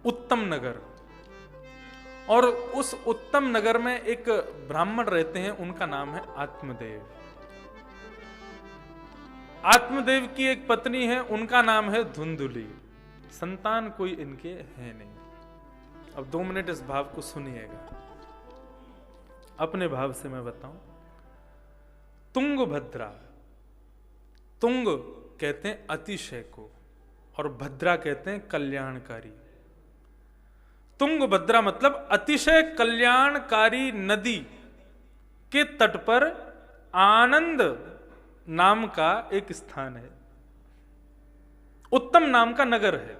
उत्तम नगर। और उस उत्तम नगर में एक ब्राह्मण रहते हैं, उनका नाम है आत्मदेव। आत्मदेव की एक पत्नी है, उनका नाम है धुंधुली। संतान कोई इनके है नहीं। अब 2 मिनट इस भाव को सुनिएगा, अपने भाव से मैं बताऊं। तुंगभद्रा, तुंग कहते हैं अतिशय को और भद्रा कहते हैं कल्याणकारी। तुंगभद्रा मतलब अतिशय कल्याणकारी नदी के तट पर आनंद नाम का एक स्थान है, उत्तम नाम का नगर है।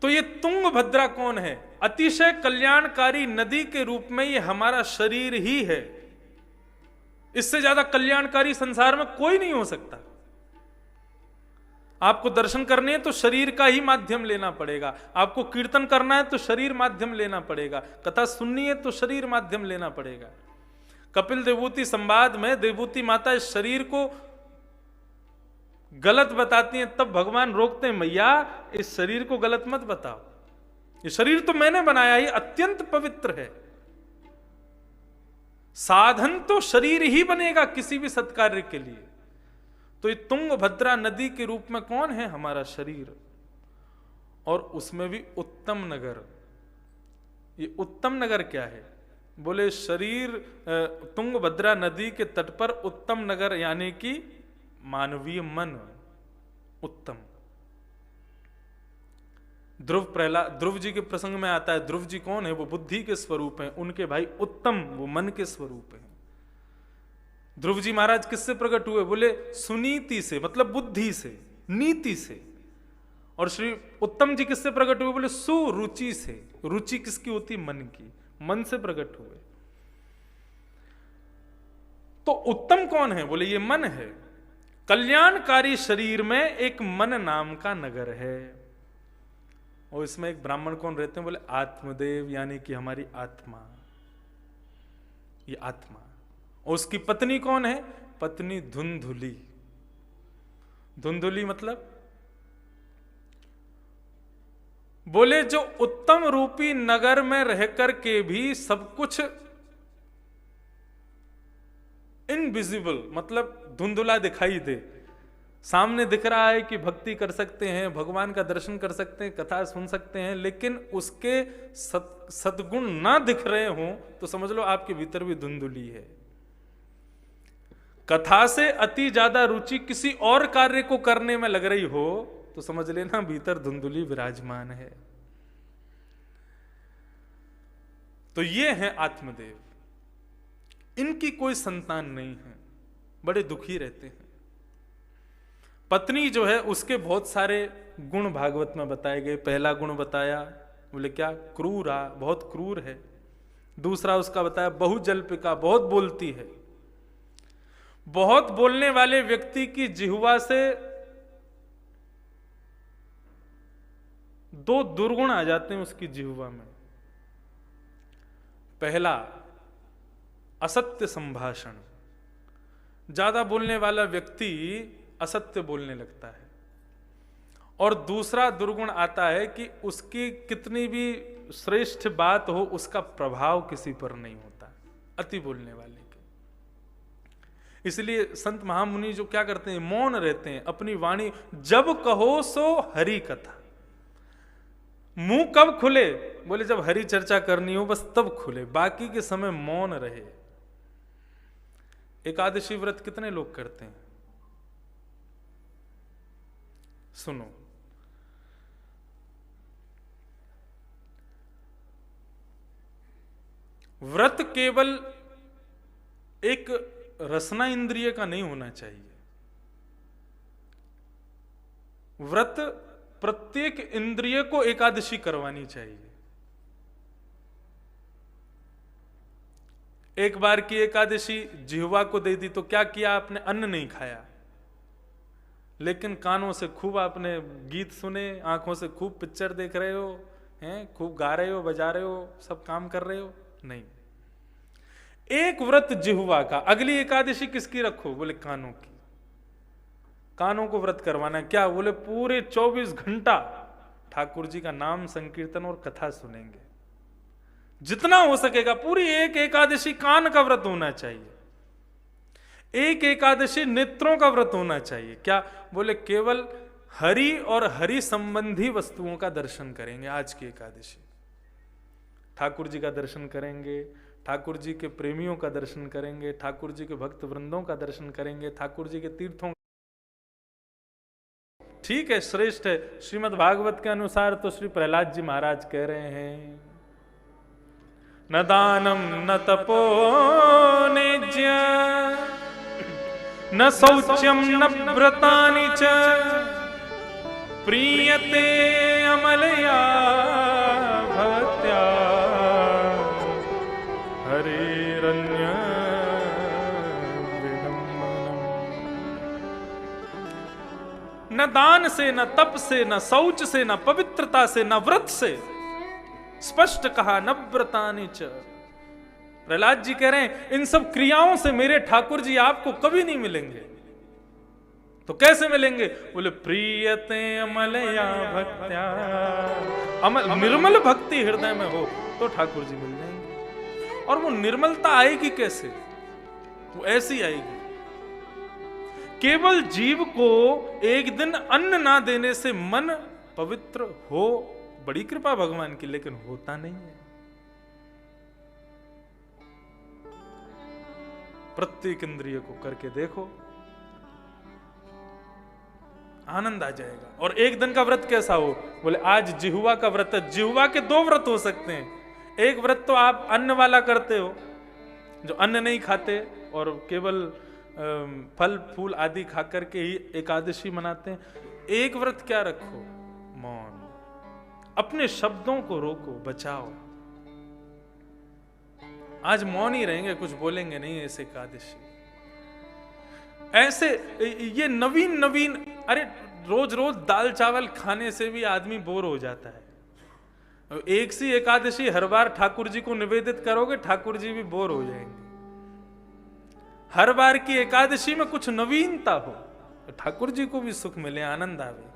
तो ये तुंगभद्रा कौन है? अतिशय कल्याणकारी नदी के रूप में ये हमारा शरीर ही है। इससे ज्यादा कल्याणकारी संसार में कोई नहीं हो सकता। आपको दर्शन करने हैं तो शरीर का ही माध्यम लेना पड़ेगा, आपको कीर्तन करना है तो शरीर माध्यम लेना पड़ेगा, कथा सुननी है तो शरीर माध्यम लेना पड़ेगा। कपिल देवभूति संवाद में देवभूति माता इस शरीर को गलत बताती हैं, तब भगवान रोकते हैं, मैया इस शरीर को गलत मत बताओ, ये शरीर तो मैंने बनाया, ये अत्यंत पवित्र है। साधन तो शरीर ही बनेगा किसी भी सत्कार्य के लिए। तो ये तुंगभद्रा नदी के रूप में कौन है? हमारा शरीर, और उसमें भी उत्तम नगर। ये उत्तम नगर क्या है? बोले शरीर तुंगभद्रा नदी के तट पर उत्तम नगर यानी कि मानवीय मन उत्तम। ध्रुव जी के प्रसंग में आता है, ध्रुव जी कौन है? वो बुद्धि के स्वरूप हैं, उनके भाई उत्तम वो मन के स्वरूप हैं। ध्रुव जी महाराज किससे प्रकट हुए? बोले सुनीति से, मतलब बुद्धि से, नीति से। और श्री उत्तम जी किससे प्रकट हुए? बोले सुरुचि से। रुचि किसकी होती? मन की, मन से प्रकट हुए। तो उत्तम कौन है? बोले ये मन है। कल्याणकारी शरीर में एक मन नाम का नगर है, और इसमें एक ब्राह्मण कौन रहते हैं? बोले आत्मदेव, यानी कि हमारी आत्मा, ये आत्मा। और उसकी पत्नी कौन है? पत्नी धुंधुली। धुंधुली मतलब बोले जो उत्तम रूपी नगर में रहकर के भी सब कुछ इनविजिबल, मतलब धुंधुला दिखाई दे। सामने दिख रहा है कि भक्ति कर सकते हैं, भगवान का दर्शन कर सकते हैं, कथा सुन सकते हैं, लेकिन उसके सद्गुण ना दिख रहे हों तो समझ लो आपके भीतर भी धुंधुली है। कथा से अति ज्यादा रुचि किसी और कार्य को करने में लग रही हो तो समझ लेना भीतर धुंधुली विराजमान है। तो ये है आत्मदेव। इनकी कोई संतान नहीं है, बड़े दुखी रहते हैं। पत्नी जो है उसके बहुत सारे गुण भागवत में बताए गए। पहला गुण बताया, बोले क्या? क्रूरा, बहुत क्रूर है। दूसरा उसका बताया बहुजल्पिका, बहुत बोलती है। बहुत बोलने वाले व्यक्ति की जिह्वा से 2 दुर्गुण आ जाते हैं उसकी जिह्वा में। पहला असत्य संभाषण, ज्यादा बोलने वाला व्यक्ति असत्य बोलने लगता है। और दूसरा दुर्गुण आता है कि उसकी कितनी भी श्रेष्ठ बात हो उसका प्रभाव किसी पर नहीं होता, अति बोलने वाले के। इसलिए संत महामुनि जो क्या करते हैं? मौन रहते हैं, अपनी वाणी जब कहो सो हरि कथा। मुंह कब खुले? बोले जब हरि चर्चा करनी हो बस तब खुले, बाकी के समय मौन रहे। एकादशी व्रत कितने लोग करते हैं? सुनो, व्रत केवल एक रसना इंद्रिय का नहीं होना चाहिए। व्रत प्रत्येक इंद्रिय को एकादशी करवानी चाहिए। एक बार की एकादशी जिह्वा को दे दी तो क्या किया आपने? अन्न नहीं खाया, लेकिन कानों से खूब आपने गीत सुने, आंखों से खूब पिक्चर देख रहे हो, हैं, खूब गा रहे हो, बजा रहे हो, सब काम कर रहे हो? नहीं। एक व्रत जिह्वा का। अगली एकादशी किसकी रखो? बोले कानों की। कानों को व्रत करवाना है। क्या? बोले पूरे 24 घंटा ठाकुर जी का नाम संकीर्तन और कथा सुनेंगे। जितना हो सकेगा पूरी एक एकादशी कान का व्रत होना चाहिए, एक एकादशी नेत्रों का व्रत होना चाहिए। क्या बोले? केवल हरि और हरि संबंधी वस्तुओं का दर्शन करेंगे। आज की एकादशी ठाकुर जी का दर्शन करेंगे, ठाकुर जी के प्रेमियों का दर्शन करेंगे, ठाकुर जी के भक्त वृंदों का दर्शन करेंगे, ठाकुर जी के तीर्थों। ठीक है, श्रेष्ठ है। श्रीमद् भागवत के अनुसार तो श्री प्रहलाद जी महाराज कह रहे हैं, न दानम न तपो नेज्य न शौच्यम न व्रतानि च प्रीयते अमलया भक्त्या हरिरन्य विडम्बनम्। न दान से, न तप से, न शौच से, न पवित्रता से, न व्रत से, स्पष्ट कहा न व्रतानि च। प्रहलाद जी कह रहे हैं इन सब क्रियाओं से मेरे ठाकुर जी आपको कभी नहीं मिलेंगे। तो कैसे मिलेंगे? बोले प्रीयते अमलया भक्त्या, अमल निर्मल भक्ति हृदय में हो तो ठाकुर जी मिल जाएंगे। और वो निर्मलता आएगी कैसे? वो ऐसी आएगी, केवल जीव को एक दिन अन्न ना देने से मन पवित्र हो, बड़ी कृपा भगवान की, लेकिन होता नहीं है। प्रत्येक इंद्रिय को करके देखो, आनंद आ जाएगा। और एक दिन का व्रत कैसा हो? बोले आज जिह्वा का व्रत है। जिह्वा के दो व्रत हो सकते हैं। एक व्रत तो आप अन्न वाला करते हो, जो अन्न नहीं खाते और केवल फल फूल आदि खा करके ही एकादशी मनाते हैं। एक व्रत क्या रखो? मौन, अपने शब्दों को रोको, बचाओ। आज मौन ही रहेंगे, कुछ बोलेंगे नहीं ऐसे एकादशी। ऐसे ये नवीन नवीन, अरे रोज रोज दाल चावल खाने से भी आदमी बोर हो जाता है। एक सी एकादशी हर बार ठाकुर जी को निवेदित करोगे, ठाकुर जी भी बोर हो जाएंगे। हर बार की एकादशी में कुछ नवीनता हो, तो ठाकुर जी को भी सुख मिले, आनंद आवे।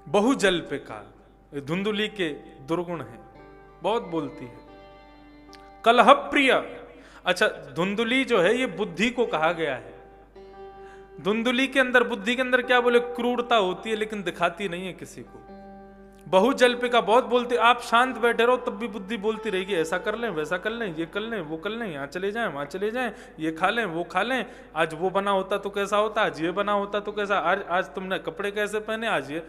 बहु जल पे काल, धुंधुली के दुर्गुण है, बहुत बोलती है। कलह प्रिय, अच्छा धुंधुली जो है ये बुद्धि को कहा गया है। धुंधुली के अंदर, बुद्धि के अंदर क्या बोले? क्रूरता होती है, लेकिन दिखाती नहीं है किसी को। बहु जल पे का बहुत बोलते, आप शांत बैठे रहो तब भी बुद्धि बोलती रहेगी, ऐसा कर लें, वैसा कर लें, ये कर लें, वो कर लें, यहाँ चले जाएं, वहां चले जाएं, ये खा लें, वो खा लें, आज वो बना होता तो कैसा होता, आज ये बना होता तो कैसा, आज तुमने कपड़े कैसे पहने, आज ये।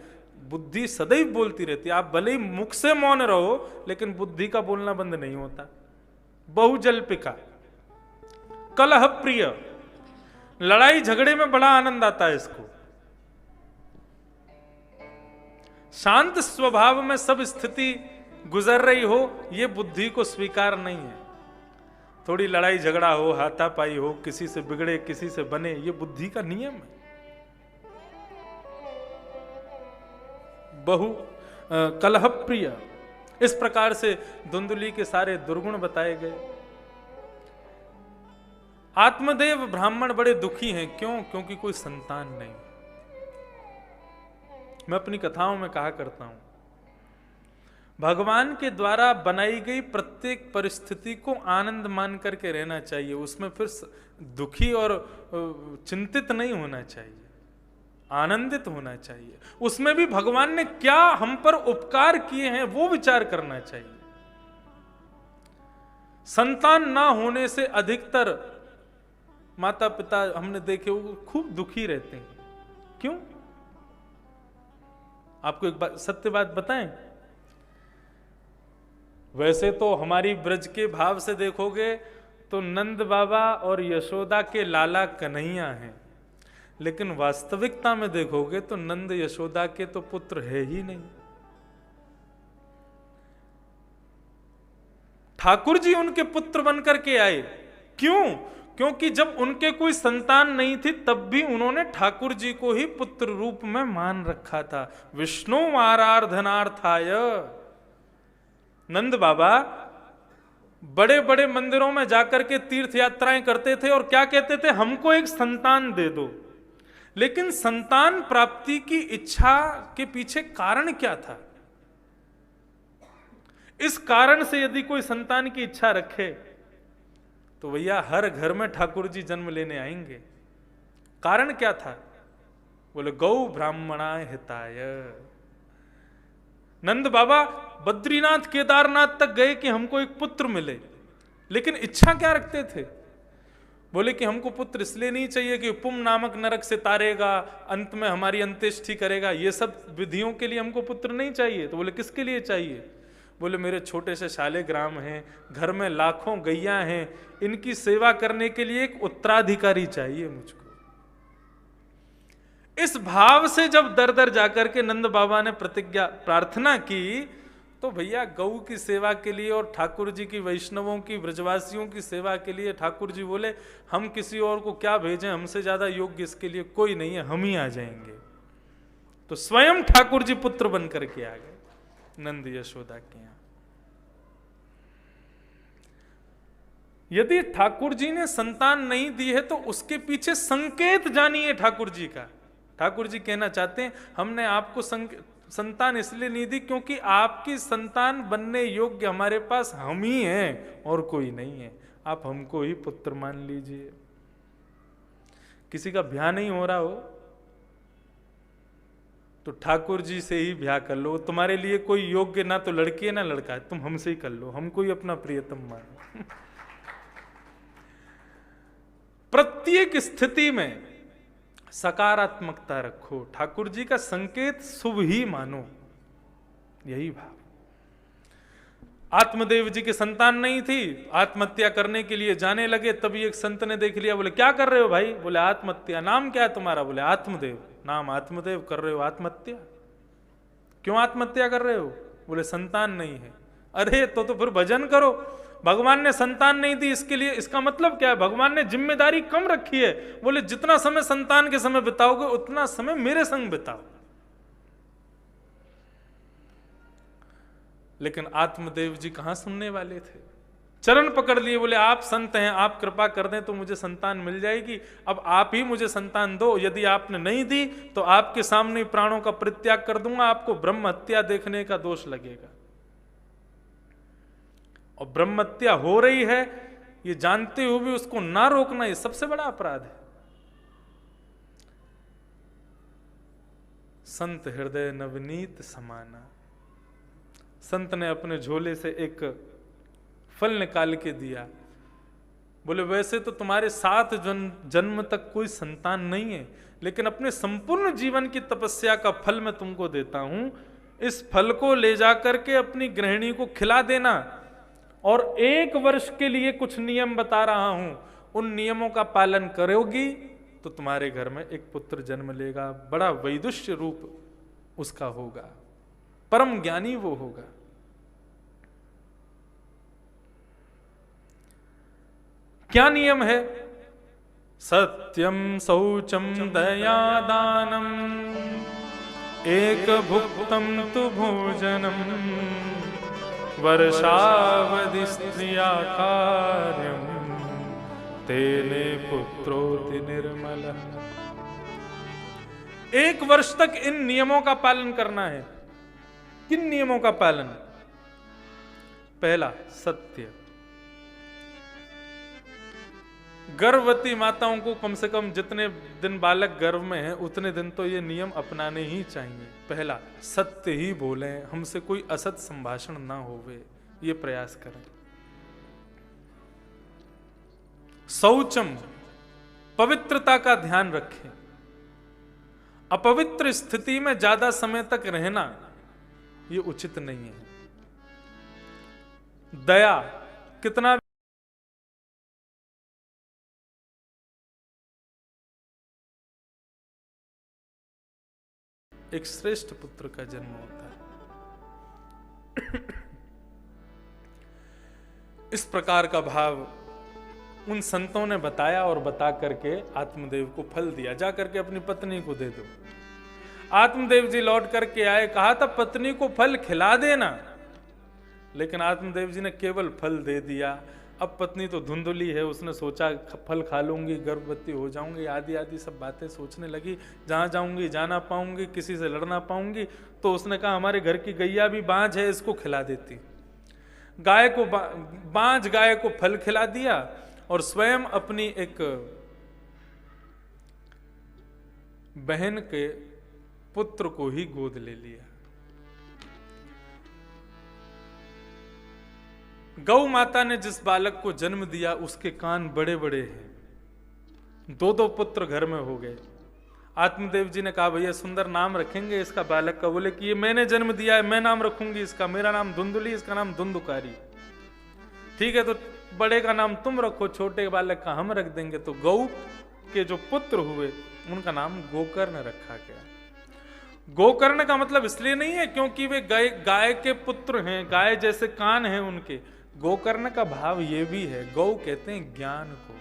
बुद्धि सदैव बोलती रहती है। आप भले ही मुख से मौन रहो, लेकिन बुद्धि का बोलना बंद नहीं होता। बहुजल्पिका, कलह प्रिय, लड़ाई झगड़े में बड़ा आनंद आता है इसको। शांत स्वभाव में सब स्थिति गुजर रही हो, यह बुद्धि को स्वीकार नहीं है। थोड़ी लड़ाई झगड़ा हो, हाथापाई हो, किसी से बिगड़े किसी से बने, यह बुद्धि का नियम है। बहु कलह प्रिय, इस प्रकार से धुंधुली के सारे दुर्गुण बताए गए। आत्मदेव ब्राह्मण बड़े दुखी हैं, क्यों? क्योंकि कोई संतान नहीं। मैं अपनी कथाओं में कहा करता हूं, भगवान के द्वारा बनाई गई प्रत्येक परिस्थिति को आनंद मान करके रहना चाहिए। उसमें फिर दुखी और चिंतित नहीं होना चाहिए, आनंदित होना चाहिए। उसमें भी भगवान ने क्या हम पर उपकार किए हैं वो विचार करना चाहिए। संतान ना होने से अधिकतर माता पिता हमने देखे वो खूब दुखी रहते हैं। क्यों? आपको एक बात, सत्य बात बताएं, वैसे तो हमारी ब्रज के भाव से देखोगे तो नंद बाबा और यशोदा के लाला कन्हैया हैं, लेकिन वास्तविकता में देखोगे तो नंद यशोदा के तो पुत्र है ही नहीं। ठाकुर जी उनके पुत्र बनकर के आए। क्यों? क्योंकि जब उनके कोई संतान नहीं थी तब भी उन्होंने ठाकुर जी को ही पुत्र रूप में मान रखा था। विष्णु आराधनार्थाय। नंद बाबा बड़े बड़े मंदिरों में जाकर के तीर्थ यात्राएं करते थे और क्या कहते थे, हमको एक संतान दे दो। लेकिन संतान प्राप्ति की इच्छा के पीछे कारण क्या था? इस कारण से यदि कोई संतान की इच्छा रखे तो भैया हर घर में ठाकुर जी जन्म लेने आएंगे। कारण क्या था? बोले गौ ब्राह्मणाय हिताय। नंद बाबा बद्रीनाथ केदारनाथ तक गए कि हमको एक पुत्र मिले, लेकिन इच्छा क्या रखते थे? बोले कि हमको पुत्र इसलिए नहीं चाहिए कि पुम नामक नरक से तारेगा, अंत में हमारी अंत्येष्टि करेगा, ये सब विधियों के लिए हमको पुत्र नहीं चाहिए। तो बोले किसके लिए चाहिए? बोले मेरे छोटे से शाले ग्राम हैं, घर में लाखों गैया हैं, इनकी सेवा करने के लिए एक उत्तराधिकारी चाहिए मुझको। इस भाव से जब दर दर जाकर के नंद बाबा ने प्रतिज्ञा प्रार्थना की, तो भैया गौ की सेवा के लिए और ठाकुर जी की, वैष्णवों की, ब्रजवासियों की सेवा के लिए ठाकुर जी बोले हम किसी और को क्या भेजें, हमसे ज्यादा योग्य इसके लिए कोई नहीं है, हम ही आ जाएंगे। तो स्वयं ठाकुर जी पुत्र बन करके आ गए नंद यशोदा के यहां। यदि ठाकुर जी ने संतान नहीं दी है तो उसके पीछे संकेत जानिए ठाकुर जी का। ठाकुर जी कहना चाहते हैं हमने आपको संतान इसलिए नहीं दी क्योंकि आपकी संतान बनने योग्य हमारे पास हम ही हैं और कोई नहीं है, आप हमको ही पुत्र मान लीजिए। किसी का ब्याह नहीं हो रहा हो तो ठाकुर जी से ही ब्याह कर लो, तुम्हारे लिए कोई योग्य ना तो लड़की है ना लड़का है, तुम हमसे ही कर लो, हमको ही अपना प्रियतम मानो। प्रत्येक स्थिति में सकारात्मकता रखो, ठाकुर जी का संकेत शुभ ही मानो, यही भाव। आत्मदेव जी की संतान नहीं थी, आत्महत्या करने के लिए जाने लगे, तभी एक संत ने देख लिया, बोले क्या कर रहे हो भाई? बोले आत्महत्या। नाम क्या है तुम्हारा? बोले आत्मदेव। नाम आत्मदेव, कर रहे हो आत्महत्या? क्यों आत्महत्या कर रहे हो? बोले संतान नहीं है। अरे तो फिर भजन करो, भगवान ने संतान नहीं दी इसके लिए, इसका मतलब क्या है? भगवान ने जिम्मेदारी कम रखी है। बोले जितना समय संतान के समय बिताओगे उतना समय मेरे संग बिताओ। लेकिन आत्मदेव जी कहां सुनने वाले थे, चरण पकड़ लिए, बोले आप संत हैं, आप कृपा कर दें तो मुझे संतान मिल जाएगी, अब आप ही मुझे संतान दो, यदि आपने नहीं दी तो आपके सामने प्राणों का परित्याग कर दूंगा, आपको ब्रह्म हत्या देखने का दोष लगेगा। और ब्रह्म हत्या हो रही है ये जानते हुए भी उसको ना रोकना, ये सबसे बड़ा अपराध है। संत हृदय नवनीत समाना। संत ने अपने झोले से एक फल निकाल के दिया, बोले वैसे तो तुम्हारे 7 जन्म तक कोई संतान नहीं है, लेकिन अपने संपूर्ण जीवन की तपस्या का फल मैं तुमको देता हूं, इस फल को ले जाकर के अपनी गृहिणी को खिला देना, और 1 वर्ष के लिए कुछ नियम बता रहा हूं, उन नियमों का पालन करोगी तो तुम्हारे घर में एक पुत्र जन्म लेगा, बड़ा वैदुष्य रूप उसका होगा, परम ज्ञानी वो होगा। क्या नियम है? सत्यम शौचम दया दानम एक भुक्तम तु भोजनम वर्षावधि स्त्रिया कार्यम तेने पुत्रोति निर्मल। 1 वर्ष तक इन नियमों का पालन करना है। किन नियमों का पालन? पहला सत्य। गर्भवती माताओं को कम से कम जितने दिन बालक गर्भ में है उतने दिन तो ये नियम अपनाने ही चाहिए। पहला सत्य ही बोलें, हमसे कोई असत संभाषण ना होवे, ये प्रयास करें। शौचम, पवित्रता का ध्यान रखें। अपवित्र स्थिति में ज्यादा समय तक रहना ये उचित नहीं है। दया, कितना एक श्रेष्ठ पुत्र का जन्म होता है। इस प्रकार का भाव उन संतों ने बताया और बता करके आत्मदेव को फल दिया, जा करके अपनी पत्नी को दे दो। आत्मदेव जी लौट करके आए, कहा था पत्नी को फल खिला देना, लेकिन आत्मदेव जी ने केवल फल दे दिया। अब पत्नी तो धुंधली है, उसने सोचा फल खा लूंगी, गर्भवती हो जाऊंगी, आदि आदि सब बातें सोचने लगी। जहां जाऊंगी जा ना पाऊंगी, किसी से लड़ ना पाऊंगी। तो उसने कहा हमारे घर की गैया भी बांझ है, इसको खिला देती। गाय को बांझ गाय को फल खिला दिया और स्वयं अपनी एक बहन के पुत्र को ही गोद ले लिया। गौ माता ने जिस बालक को जन्म दिया उसके कान बड़े बड़े हैं। 2-2 पुत्र घर में हो गए। आत्मदेव जी ने कहा भैया सुंदर नाम रखेंगे इसका बालक का। बोले कि ये मैंने जन्म दिया है, मैं नाम रखूंगी इसका, मेरा नाम धुंधुली, इसका नाम धुंधुकारी। ठीक है, तो बड़े का नाम तुम रखो, छोटे बालक का हम रख देंगे। तो गौ के जो पुत्र हुए उनका नाम गोकर्ण रखा गया। गोकर्ण का मतलब इसलिए नहीं है क्योंकि वे गाय के पुत्र हैं, गाय जैसे कान हैं उनके। गोकर्ण का भाव ये भी है, गौ कहते हैं ज्ञान को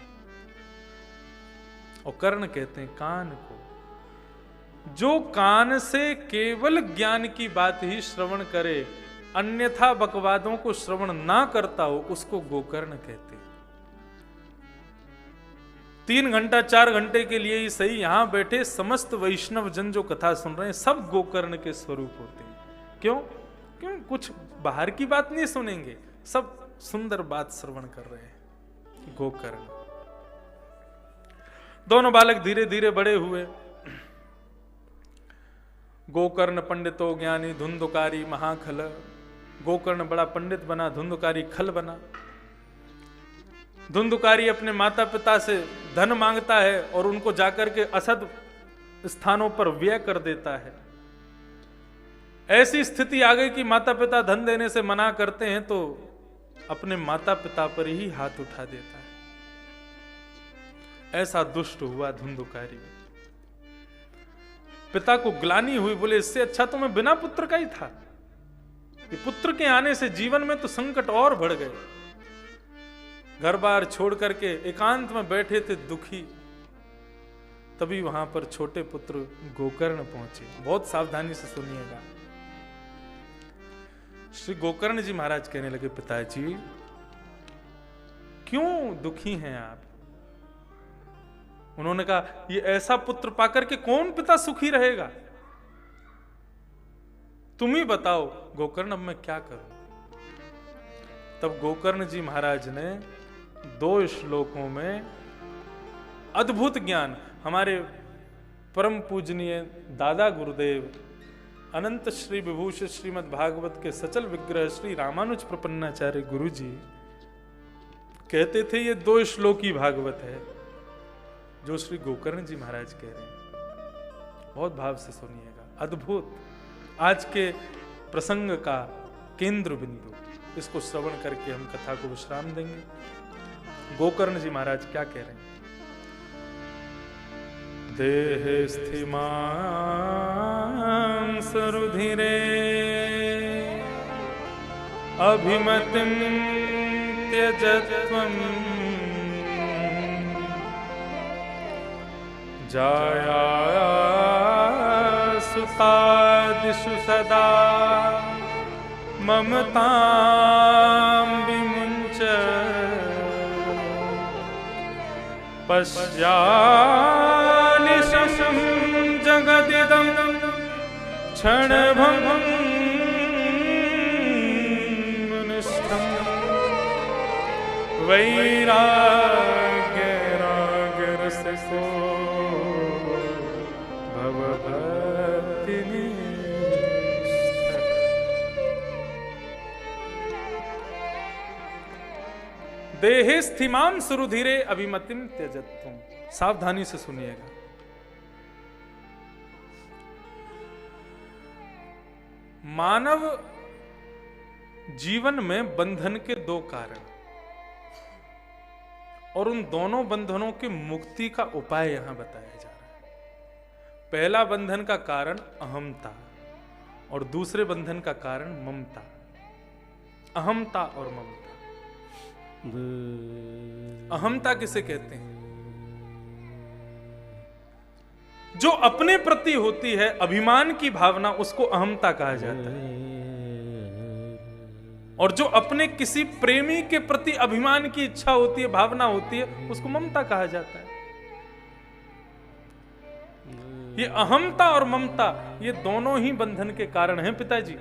और कर्ण कहते हैं कान को। जो कान से केवल ज्ञान की बात ही श्रवण करे, अन्यथा बकवादों को श्रवण ना करता हो, उसको गोकर्ण कहते हैं। 3 घंटा 4 घंटे के लिए ही सही यहां बैठे समस्त वैष्णव जन जो कथा सुन रहे हैं सब गोकर्ण के स्वरूप होते हैं। क्यों? कुछ बाहर की बात नहीं सुनेंगे, सब सुंदर बात श्रवण कर रहे हैं। गोकर्ण। दोनों बालक धीरे धीरे बड़े हुए। गोकर्ण पंडितो ज्ञानी धुंधुकारी महाखल। गोकर्ण बड़ा पंडित बना, धुंधुकारी खल बना। धुंधुकारी अपने माता पिता से धन मांगता है और उनको जाकर के असद स्थानों पर व्यय कर देता है। ऐसी स्थिति आ गई कि माता पिता धन देने से मना करते हैं तो अपने माता पिता पर ही हाथ उठा देता है। ऐसा दुष्ट हुआ धुंधुकारी। पिता को ग्लानि हुई, बोले इससे अच्छा तो मैं बिना पुत्र का ही था। ये पुत्र के आने से जीवन में तो संकट और बढ़ गए। घर बार छोड़ करके एकांत में बैठे थे दुखी। तभी वहां पर छोटे पुत्र गोकर्ण पहुंचे। बहुत सावधानी से सुनिएगा। श्री गोकर्ण जी महाराज कहने लगे पिताजी क्यों दुखी हैं आप? उन्होंने कहा ये ऐसा पुत्र पाकर के कौन पिता सुखी रहेगा? तुम ही बताओ गोकर्ण, अब मैं क्या करूं? तब गोकर्ण जी महाराज ने 2 श्लोकों में अद्भुत ज्ञान, हमारे परम पूजनीय दादा गुरुदेव अनंत श्री विभूषित श्रीमद् भागवत के सचल विग्रह श्री रामानुज प्रपन्नाचार्य गुरु जी कहते थे ये 2 श्लोकी भागवत है जो श्री गोकर्ण जी महाराज कह रहे हैं। बहुत भाव से सुनिएगा। अद्भुत, आज के प्रसंग का केंद्र बिंदु। इसको श्रवण करके हम कथा को विश्राम देंगे। गोकर्ण जी महाराज क्या कह रहे हैं? देहे स्थिमां सरुधिरे अभिमतिं त्यजत्वम् जाया सुतादिषु सदा ममतां विमुञ्च पश्यानिशं जगदिदं क्षणभङ्गुनिष्ठं वैराग्यरसको भवभक्तिनिष्ठः। देहे स्थिमां सुरुधिरे अभिमतिम त्यजत्वम्। सावधानी से सुनिएगा। मानव जीवन में बंधन के 2 कारण और उन दोनों बंधनों की मुक्ति का उपाय यहां बताया जा रहा है। पहला बंधन का कारण अहमता और दूसरे बंधन का कारण ममता। अहमता और ममता। अहमता किसे कहते हैं? जो अपने प्रति होती है अभिमान की भावना, उसको अहमता कहा जाता है। और जो अपने किसी प्रेमी के प्रति अभिमान की इच्छा होती है, भावना होती है, उसको ममता कहा जाता है। ये अहमता और ममता, ये दोनों ही बंधन के कारण हैं पिताजी।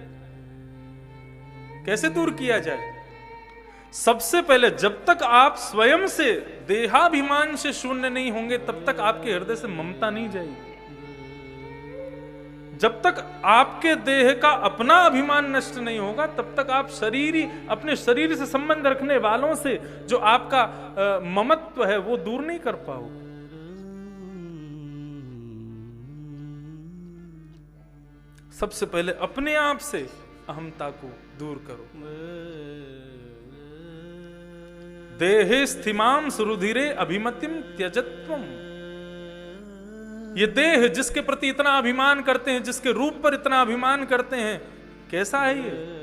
कैसे दूर किया जाए? सबसे पहले जब तक आप स्वयं से देहाभिमान से शून्य नहीं होंगे, तब तक आपके हृदय से ममता नहीं जाएगी। जब तक आपके देह का अपना अभिमान नष्ट नहीं होगा, तब तक आप अपने शरीर से संबंध रखने वालों से जो आपका ममत्व है वो दूर नहीं कर पाओगे। सबसे पहले अपने आप से अहमता को दूर करो। देहे स्थिमाम सुरुधिरे अभिमतिम त्यजत्वम। ये देह जिसके प्रति इतना अभिमान करते हैं, जिसके रूप पर इतना अभिमान करते हैं, कैसा है ये?